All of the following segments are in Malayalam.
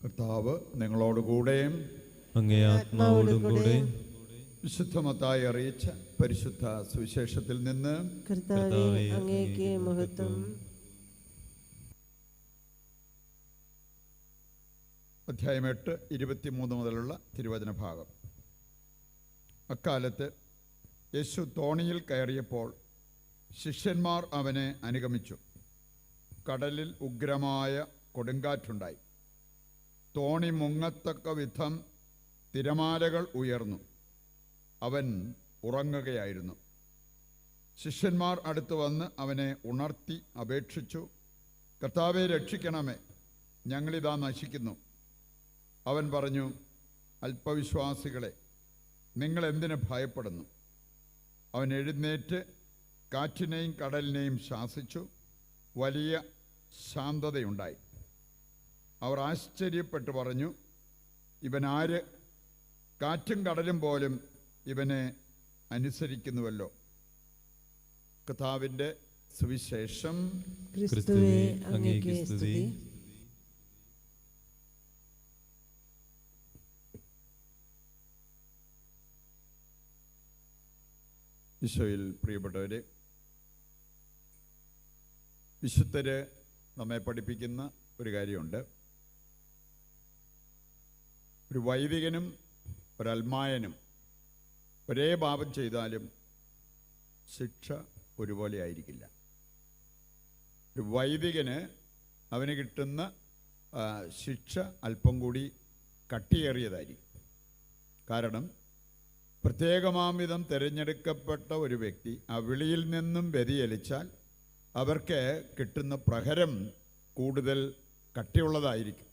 കർത്താവ് നിങ്ങളോടുകൂടെ അങ്ങേ ആത്മാവോടും കൂടെ. വിശുദ്ധ മത്തായി അറിയിച്ച പരിശുദ്ധ സുവിശേഷത്തിൽ നിന്ന് കർത്താവേ, അങ്ങേക്ക് മഹത്വം. അധ്യായം 8, 23 മുതലുള്ള തിരുവചന ഭാഗം. അക്കാലത്ത് യേശു തോണിയിൽ കയറിയപ്പോൾ ശിഷ്യന്മാർ അവനെ അനുഗമിച്ചു. കടലിൽ ഉഗ്രമായ കൊടുങ്കാറ്റുണ്ടായി. തോണി മുങ്ങത്തക്ക വിധം തിരമാലകൾ ഉയർന്നു. അവൻ ഉറങ്ങുകയായിരുന്നു. ശിഷ്യന്മാർ അടുത്ത് വന്ന് അവനെ ഉണർത്തി അപേക്ഷിച്ചു, കർത്താവേ, രക്ഷിക്കണമേ, ഞങ്ങളിതാ നശിക്കുന്നു. അവൻ പറഞ്ഞു, അല്പവിശ്വാസികളെ, നിങ്ങൾ എന്തിനു ഭയപ്പെടുന്നു? അവൻ എഴുന്നേറ്റ് കാറ്റിനെയും കടലിനെയും ശാസിച്ചു. വലിയ ശാന്തതയുണ്ടായി. അവർ ആശ്ചര്യപ്പെട്ടു പറഞ്ഞു, ഇവനാര്? കാറ്റും കടലും പോലും ഇവനെ അനുസരിക്കുന്നുവല്ലോ. കർത്താവിൻ്റെ സുവിശേഷം. ക്രിസ്തുവേ, അങ്ങേക്ക് സ്തുതി. ഈശോയിൽ പ്രിയപ്പെട്ടവരെ, വിശുദ്ധര് നമ്മെ പഠിപ്പിക്കുന്ന ഒരു കാര്യമുണ്ട്. ഒരു വൈദികനും ഒരൽമായനും ഒരേ പാപം ചെയ്താലും ശിക്ഷ ഒരുപോലെ ആയിരിക്കില്ല. ഒരു വൈദികന് അവന് കിട്ടുന്ന ശിക്ഷ അല്പം കൂടി കട്ടിയേറിയതായിരിക്കും. കാരണം പ്രത്യേകമാംവിധം തിരഞ്ഞെടുക്കപ്പെട്ട ഒരു വ്യക്തി ആ വിളിയിൽ നിന്നും വ്യതിചലിച്ചാൽ അവർക്ക് കിട്ടുന്ന പ്രഹരം കൂടുതൽ കട്ടിയുള്ളതായിരിക്കും.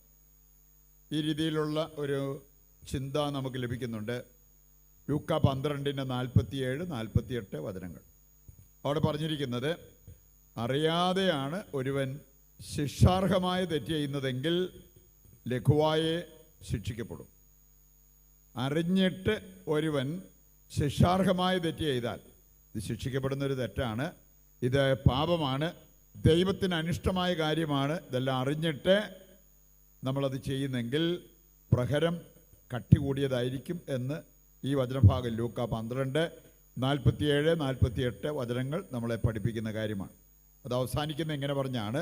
ഈ രീതിയിലുള്ള ഒരു ചിന്ത നമുക്ക് ലഭിക്കുന്നുണ്ട്. ലൂക്ക 12:47-48 വചനങ്ങൾ. അവിടെ പറഞ്ഞിരിക്കുന്നത്, അറിയാതെയാണ് ഒരുവൻ ശിക്ഷാർഹമായ തെറ്റ് ചെയ്യുന്നതെങ്കിൽ ലഘുവായേ ശിക്ഷിക്കപ്പെടും. അറിഞ്ഞിട്ട് ഒരുവൻ ശിക്ഷാർഹമായ തെറ്റ് ചെയ്താൽ ഇത് ശിക്ഷിക്കപ്പെടുന്നൊരു തെറ്റാണ്, ഇത് പാപമാണ്, ദൈവത്തിന് അനിഷ്ടമായ കാര്യമാണ്. ഇതെല്ലാം അറിഞ്ഞിട്ട് നമ്മളത് ചെയ്യുന്നെങ്കിൽ പ്രഹരം കട്ടി കൂടിയതായിരിക്കും എന്ന് ഈ വചനഭാഗം ലൂക്ക 12:47-48 വചനങ്ങൾ നമ്മളെ പഠിപ്പിക്കുന്ന കാര്യമാണ്. അത് അവസാനിക്കുന്ന ഇങ്ങനെ പറഞ്ഞാണ്,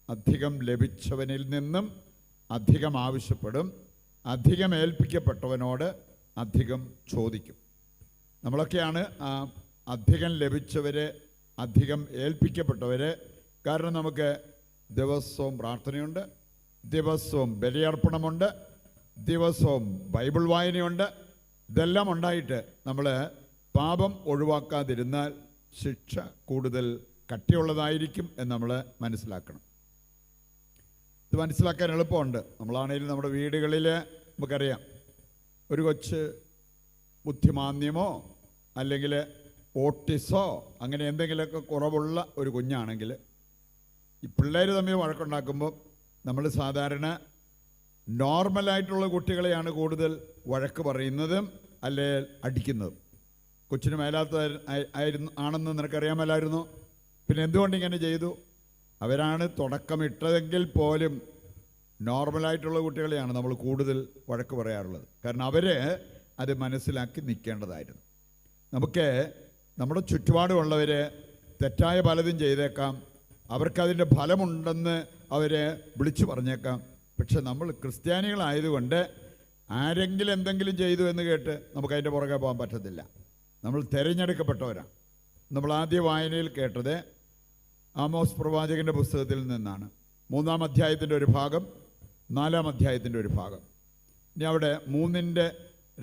അധികം ലഭിച്ചവനിൽ നിന്നും അധികം ആവശ്യപ്പെടും, അധികം ഏൽപ്പിക്കപ്പെട്ടവനോട് അധികം ചോദിക്കും. നമ്മളൊക്കെയാണ് അധികം ലഭിച്ചവരെ, അധികം ഏൽപ്പിക്കപ്പെട്ടവരെ. കാരണം നമുക്ക് ദിവസവും പ്രാർത്ഥനയുണ്ട്, ദിവസവും ബലിയർപ്പണമുണ്ട്, ദിവസവും ബൈബിൾ വായനയുണ്ട്. ഇതെല്ലാം ഉണ്ടായിട്ട് നമ്മൾ പാപം ഒഴിവാക്കാതിരുന്നാൽ ശിക്ഷ കൂടുതൽ കട്ടിയുള്ളതായിരിക്കും എന്ന് നമ്മൾ മനസ്സിലാക്കണം. ഇത് മനസ്സിലാക്കാൻ എളുപ്പമുണ്ട്. നമ്മളാണെങ്കിലും നമ്മുടെ വീടുകളിൽ നമുക്കറിയാം, ഒരു കൊച്ച് ബുദ്ധിമാന്ദ്യമോ അല്ലെങ്കിൽ ഓട്ടിസോ അങ്ങനെ എന്തെങ്കിലുമൊക്കെ കുറവുള്ള ഒരു കുഞ്ഞാണെങ്കിൽ ഈ പിള്ളേർ തമ്മിൽ വഴക്കുണ്ടാക്കുമ്പോൾ നമ്മൾ സാധാരണ നോർമലായിട്ടുള്ള കുട്ടികളെയാണ് കൂടുതൽ വഴക്ക് പറയുന്നതും അല്ലെ അടിക്കുന്നതും. കൊച്ചിന് മേലാത്ത ആണെന്ന് നിനക്കറിയാമല്ലായിരുന്നു, പിന്നെ എന്തുകൊണ്ട് ഇങ്ങനെ ചെയ്തു? അവരാണ് തുടക്കമിട്ടതെങ്കിൽ പോലും നോർമലായിട്ടുള്ള കുട്ടികളെയാണ് നമ്മൾ കൂടുതൽ വഴക്ക് പറയാറുള്ളത്. കാരണം അവർ അത് മനസ്സിലാക്കി നിൽക്കേണ്ടതായിരുന്നു. നമുക്ക് നമ്മുടെ ചുറ്റുപാടുമുള്ളവർ തെറ്റായ പലതും ചെയ്തേക്കാം, അവർക്കതിൻ്റെ ഫലമുണ്ടെന്ന് അവരെ വിളിച്ചു പറഞ്ഞേക്കാം. പക്ഷെ നമ്മൾ ക്രിസ്ത്യാനികളായതുകൊണ്ട് ആരെങ്കിലും എന്തെങ്കിലും ചെയ്തു എന്ന് കേട്ട് നമുക്കതിൻ്റെ പുറകെ പോകാൻ പറ്റത്തില്ല. നമ്മൾ തിരഞ്ഞെടുക്കപ്പെട്ടവരാണ്. നമ്മൾ ആദ്യ വായനയിൽ കേട്ടത് ആമോസ് പ്രവാചകൻ്റെ പുസ്തകത്തിൽ നിന്നാണ്. 3-ാം അധ്യായത്തിൻ്റെ ഒരു ഭാഗം, 4-ാം അധ്യായത്തിൻ്റെ ഒരു ഭാഗം. ഇനി അവിടെ 3-ന്റെ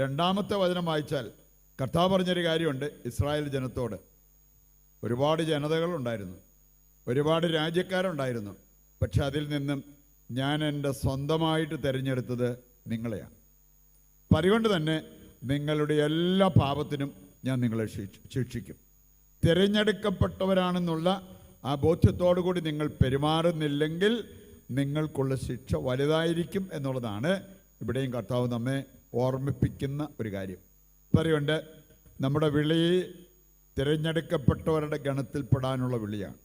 2-ാമത്തെ വചനം വായിച്ചാൽ കർത്താവ് പറഞ്ഞൊരു കാര്യമുണ്ട്. ഇസ്രായേൽ ജനത്തോട് ഒരുപാട് ജനതകളുണ്ടായിരുന്നു, ഒരുപാട് രാജ്യക്കാരുണ്ടായിരുന്നു, പക്ഷെ അതിൽ നിന്നും ഞാൻ എൻ്റെ സ്വന്തമായിട്ട് തിരഞ്ഞെടുത്തത് നിങ്ങളെയാണ്. അപ്പം അതുകൊണ്ട് തന്നെ നിങ്ങളുടെ എല്ലാ പാപത്തിനും ഞാൻ നിങ്ങളെ ശിക്ഷിക്കും. തിരഞ്ഞെടുക്കപ്പെട്ടവരാണെന്നുള്ള ആ ബോധ്യത്തോടു കൂടി നിങ്ങൾ പെരുമാറുന്നില്ലെങ്കിൽ നിങ്ങൾക്കുള്ള ശിക്ഷ വലുതായിരിക്കും എന്നുള്ളതാണ് ഇവിടെയും കർത്താവ് നമ്മെ ഓർമ്മിപ്പിക്കുന്ന ഒരു കാര്യം. പറയുണ്ട്, നമ്മുടെ വിളി തിരഞ്ഞെടുക്കപ്പെട്ടവരുടെ ഗണത്തിൽപ്പെടാനുള്ള വിളിയാണ്.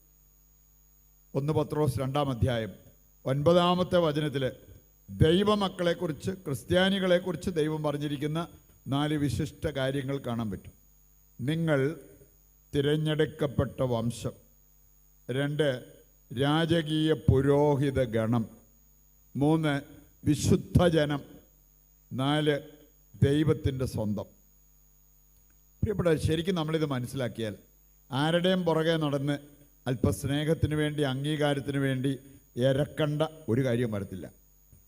1 പത്രോസ് 2-ാം അധ്യായം 9-ാമത്തെ വചനത്തിൽ ദൈവമക്കളെക്കുറിച്ച്, ക്രിസ്ത്യാനികളെക്കുറിച്ച് ദൈവം പറഞ്ഞിരിക്കുന്ന 4 വിശിഷ്ട കാര്യങ്ങൾ കാണാൻ പറ്റും. നിങ്ങൾ തിരഞ്ഞെടുക്കപ്പെട്ട വംശം, 2 രാജകീയ പുരോഹിത ഗണം, 3 വിശുദ്ധ ജനം, 4 ദൈവത്തിൻ്റെ സ്വന്തം. പ്രിയപ്പെട്ടവർ, ശരിക്കും നമ്മളിത് മനസ്സിലാക്കിയാൽ ആരുടെയും പുറകെ നടന്ന് അല്പസ്നേഹത്തിന് വേണ്ടി, അംഗീകാരത്തിന് വേണ്ടി ഇരക്കണ്ട ഒരു കാര്യം വരത്തില്ല.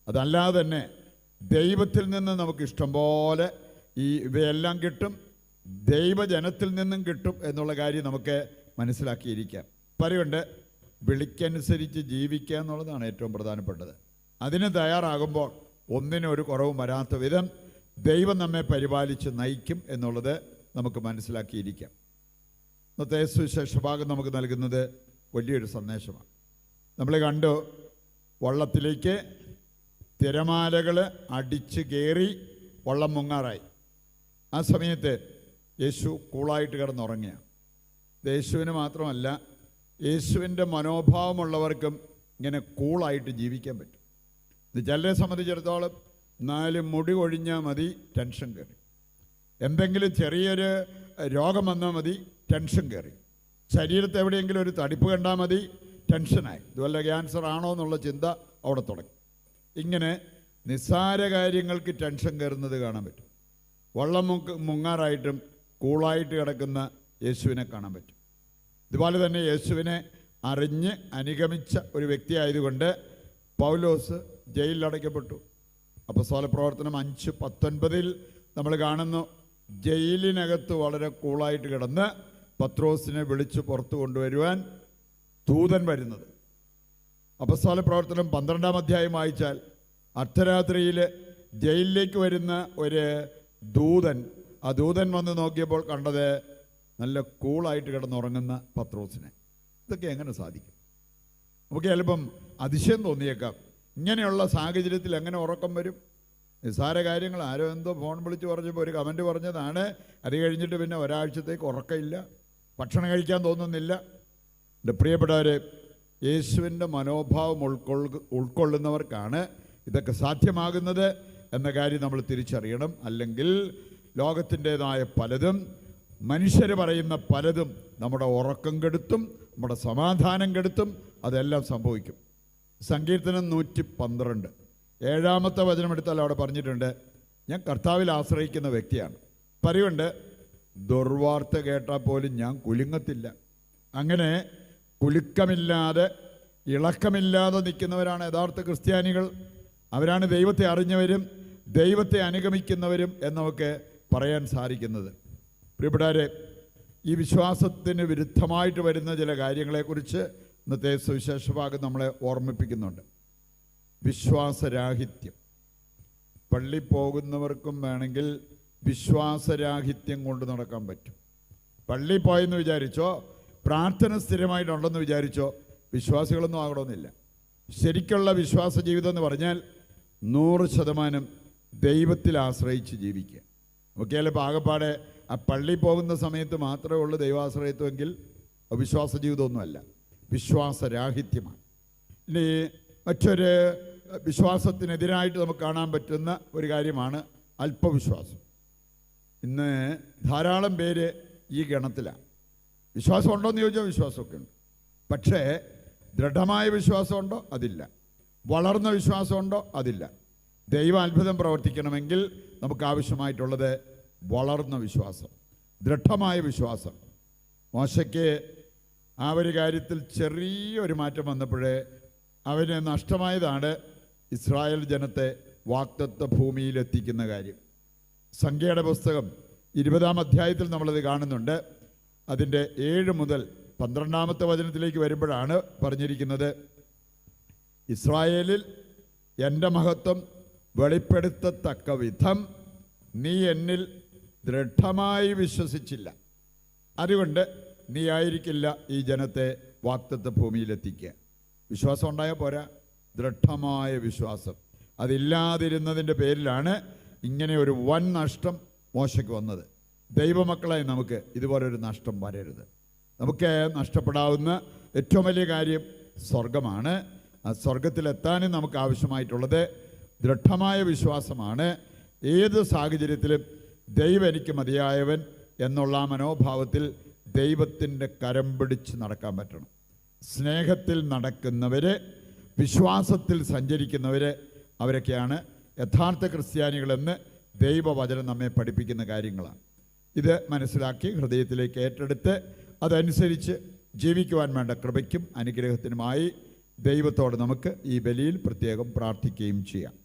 അതല്ലാതെ തന്നെ ദൈവത്തിൽ നിന്ന് നമുക്ക് ഇഷ്ടംപോലെ ഇവയെല്ലാം കിട്ടും, ദൈവജനത്തിൽ നിന്നും കിട്ടും എന്നുള്ള കാര്യം നമുക്ക് മനസ്സിലാക്കിയിരിക്കാം. പറയുണ്ട്, വിളിക്കനുസരിച്ച് ജീവിക്കുക എന്നുള്ളതാണ് ഏറ്റവും പ്രധാനപ്പെട്ടത്. അതിന് തയ്യാറാകുമ്പോൾ ഒന്നിനും ഒരു കുറവും വരാത്ത വിധം ദൈവം നമ്മെ പരിപാലിച്ച് നയിക്കും എന്നുള്ളത് നമുക്ക് മനസ്സിലാക്കിയിരിക്കാം. ഇന്നത്തെ സുവിശേഷ ഭാഗം നമുക്ക് നൽകുന്നത് വലിയൊരു സന്ദേശമാണ്. നമ്മൾ കണ്ടു, വള്ളത്തിലേക്ക് തിരമാലകൾ അടിച്ച് കയറി വള്ളം മുങ്ങാറായി. ആ സമയത്ത് യേശു കൂളായിട്ട് കിടന്നുറങ്ങുകയാണ്. യേശുവിന് മാത്രമല്ല, യേശുവിൻ്റെ മനോഭാവമുള്ളവർക്കും ഇങ്ങനെ കൂളായിട്ട് ജീവിക്കാൻ പറ്റും. ഇത് ചിലരെ സംബന്ധിച്ചിടത്തോളം 4 മുടി കൊഴിഞ്ഞാൽ മതി, ടെൻഷൻ കയറി. എന്തെങ്കിലും ചെറിയൊരു രോഗം വന്നാൽ മതി, ടെൻഷൻ കയറി. ശരീരത്തെ എവിടെയെങ്കിലും ഒരു തടിപ്പ് കണ്ടാൽ മതി, ടെൻഷനായി. ഇതുവല്ല ക്യാൻസർ ആണോ എന്നുള്ള ചിന്ത അവിടെ തുടങ്ങി. ഇങ്ങനെ നിസ്സാര കാര്യങ്ങൾക്ക് ടെൻഷൻ കയറുന്നത് കാണാൻ പറ്റും. വള്ളം മുങ്ങാറായിട്ടും കൂളായിട്ട് കിടക്കുന്ന യേശുവിനെ കാണാൻ പറ്റും. ഇതുപോലെ തന്നെ യേശുവിനെ അറിഞ്ഞ് അനുഗമിച്ച ഒരു വ്യക്തിയായതുകൊണ്ട് പൗലോസ് ജയിലിലടയ്ക്കപ്പെട്ടു. അപ്പോസ്തല പ്രവർത്തനം 5:19 നമ്മൾ കാണുന്നു, ജയിലിനകത്ത് വളരെ കൂളായിട്ട് കിടന്ന് പത്രോസിനെ വിളിച്ച് പുറത്തു കൊണ്ടുവരുവാൻ ദൂതൻ വരുന്നത്. അപ്പോസ്തല പ്രവർത്തനം 12-ാം അധ്യായം വായിച്ചാൽ അർദ്ധരാത്രിയിൽ ജയിലിലേക്ക് വരുന്ന ഒരു ദൂതൻ, ആ ദൂതൻ വന്ന് നോക്കിയപ്പോൾ കണ്ടത് നല്ല കൂളായിട്ട് കിടന്നുറങ്ങുന്ന പത്രോസിനെ. ഇതൊക്കെ എങ്ങനെ സാധിക്കും? നമുക്ക് ചിലപ്പം അതിശയം തോന്നിയേക്കാം. ഇങ്ങനെയുള്ള സാഹചര്യത്തിൽ എങ്ങനെ ഉറക്കം വരും? നിസ്സാര കാര്യങ്ങൾ, ആരോ എന്തോ ഫോൺ വിളിച്ച് പറഞ്ഞപ്പോൾ ഒരു കമൻറ്റ് പറഞ്ഞതാണ്. അത് കഴിഞ്ഞിട്ട് പിന്നെ ഒരാഴ്ചത്തേക്ക് ഉറക്കമില്ല, ഭക്ഷണം കഴിക്കാൻ തോന്നുന്നില്ല. എൻ്റെ പ്രിയപ്പെട്ടവരെ, യേശുവിൻ്റെ മനോഭാവം ഉൾക്കൊള്ളുന്നവർക്കാണ് ഇതൊക്കെ സാധ്യമാകുന്നത് എന്ന കാര്യം നമ്മൾ തിരിച്ചറിയണം. അല്ലെങ്കിൽ ലോകത്തിൻ്റേതായ പലതും, മനുഷ്യർ പറയുന്ന പലതും നമ്മുടെ ഉറക്കം കെടുത്തും, നമ്മുടെ സമാധാനം കെടുത്തും. അതെല്ലാം സംഭവിക്കും. സങ്കീർത്തനം 112 7-ാമത്തെ വചനം എടുത്താൽ അവിടെ പറഞ്ഞിട്ടുണ്ട്, ഞാൻ കർത്താവിൽ ആശ്രയിക്കുന്ന വ്യക്തിയാണ്. പറയുണ്ട്, ദുർവാർത്ത കേട്ടാൽ പോലും ഞാൻ കുലുങ്ങത്തില്ല. അങ്ങനെ കുലുക്കമില്ലാതെ, ഇളക്കമില്ലാതെ നിൽക്കുന്നവരാണ് യഥാർത്ഥ ക്രിസ്ത്യാനികൾ. അവരാണ് ദൈവത്തെ അറിഞ്ഞവരും ദൈവത്തെ അനുഗമിക്കുന്നവരും എന്ന് നമുക്ക് പറയാൻ സാധിക്കുന്നത്. പ്രിയപ്പെട്ടവരെ, ഈ വിശ്വാസത്തിന് വിരുദ്ധമായിട്ട് വരുന്ന ചില കാര്യങ്ങളെക്കുറിച്ച് ഇന്നത്തെ സുവിശേഷ ഭാഗം നമ്മളെ ഓർമ്മിപ്പിക്കുന്നുണ്ട്. വിശ്വാസരാഹിത്യം. പള്ളി പോകുന്നവർക്കും വേണമെങ്കിൽ വിശ്വാസരാഹിത്യം കൊണ്ട് നടക്കാൻ പറ്റും. പള്ളി പോയെന്ന് വിചാരിച്ചോ, പ്രാർത്ഥന സ്ഥിരമായിട്ടുണ്ടെന്ന് വിചാരിച്ചോ വിശ്വാസികളൊന്നും ആകണമെന്നില്ല. ശരിക്കുള്ള വിശ്വാസ ജീവിതം എന്ന് പറഞ്ഞാൽ 100% ദൈവത്തിൽ ആശ്രയിച്ച് ജീവിക്കുക. നമുക്ക് ചിലപ്പോൾ ആകെപ്പാടെ ആ പള്ളി പോകുന്ന സമയത്ത് മാത്രമേ ഉള്ളൂ ദൈവാശ്രയത്വമെങ്കിൽ വിശ്വാസ ജീവിതമൊന്നുമല്ല, വിശ്വാസരാഹിത്യമാണ്. ഇനി മറ്റൊരു വിശ്വാസത്തിനെതിരായിട്ട് നമുക്ക് കാണാൻ പറ്റുന്ന ഒരു കാര്യമാണ് അല്പവിശ്വാസം. ഇന്ന് ധാരാളം പേര് ഈ ഗണത്തിലാണ്. വിശ്വാസം ഉണ്ടോ എന്ന് ചോദിച്ചാൽ വിശ്വാസമൊക്കെ ഉണ്ട്, പക്ഷേ ദൃഢമായ വിശ്വാസമുണ്ടോ? അതില്ല. വളർന്ന വിശ്വാസമുണ്ടോ? അതില്ല. ദൈവ അത്ഭുതം പ്രവർത്തിക്കണമെങ്കിൽ നമുക്ക് ആവശ്യമായിട്ടുള്ളത് വളർന്ന വിശ്വാസം, ദൃഢമായ വിശ്വാസം. മോശയ്ക്ക് ആ ഒരു കാര്യത്തിൽ ചെറിയൊരു മാറ്റം വന്നപ്പോഴേ അവന് നഷ്ടമായതാണ് ഇസ്രായേൽ ജനത്തെ വാഗ്ദത്ത ഭൂമിയിലെത്തിക്കുന്ന കാര്യം. സംഖ്യയുടെ പുസ്തകം 20-ാം അധ്യായത്തിൽ നമ്മളത് കാണുന്നുണ്ട്. അതിൻ്റെ 7 മുതൽ 12-ാമത്തെ വചനത്തിലേക്ക് വരുമ്പോഴാണ് പറഞ്ഞിരിക്കുന്നത്, ഇസ്രായേലിൽ എൻ്റെ മഹത്വം വെളിപ്പെടുത്തത്തക്ക വിധം നീ എന്നിൽ ദൃഢമായി വിശ്വസിച്ചില്ല, അതുകൊണ്ട് നീ ആയിരിക്കില്ല ഈ ജനത്തെ വാഗ്ദത്ത ഭൂമിയിലെത്തിക്കുക. വിശ്വാസം ഉണ്ടായാൽ പോരാ, ദൃഢമായ വിശ്വാസം. അതില്ലാതിരുന്നതിൻ്റെ പേരിലാണ് ഇങ്ങനെ ഒരു വൻ നഷ്ടം മോശയ്ക്ക് വന്നത്. ദൈവമക്കളായി നമുക്ക് ഇതുപോലൊരു നഷ്ടം വരരുത്. നമുക്ക് നഷ്ടപ്പെടാവുന്ന ഏറ്റവും വലിയ കാര്യം സ്വർഗമാണ്. ആ സ്വർഗത്തിലെത്താനും നമുക്ക് ആവശ്യമായിട്ടുള്ളത് ദൃഢമായ വിശ്വാസമാണ് ഏത് സാഹചര്യത്തിലും ദൈവം എനിക്ക് മതിയായവൻ എന്നുള്ള ആ മനോഭാവത്തിൽ ദൈവത്തിൻ്റെ കരം പിടിച്ച് നടക്കാൻ പറ്റണം. സ്നേഹത്തിൽ നടക്കുന്നവർ, വിശ്വാസത്തിൽ സഞ്ചരിക്കുന്നവർ, അവരൊക്കെയാണ് യഥാർത്ഥ ക്രിസ്ത്യാനികളെന്ന് ദൈവവചനം നമ്മെ പഠിപ്പിക്കുന്ന കാര്യങ്ങളാണ്. ഇത് മനസ്സിലാക്കി ഹൃദയത്തിലേക്ക് ഏറ്റെടുത്ത് അതനുസരിച്ച് ജീവിക്കുവാൻ വേണ്ട കൃപയ്ക്കും അനുഗ്രഹത്തിനുമായി ദൈവത്തോട് നമുക്ക് ഈ ബലിയിൽ പ്രത്യേകം പ്രാർത്ഥിക്കുകയും ചെയ്യാം.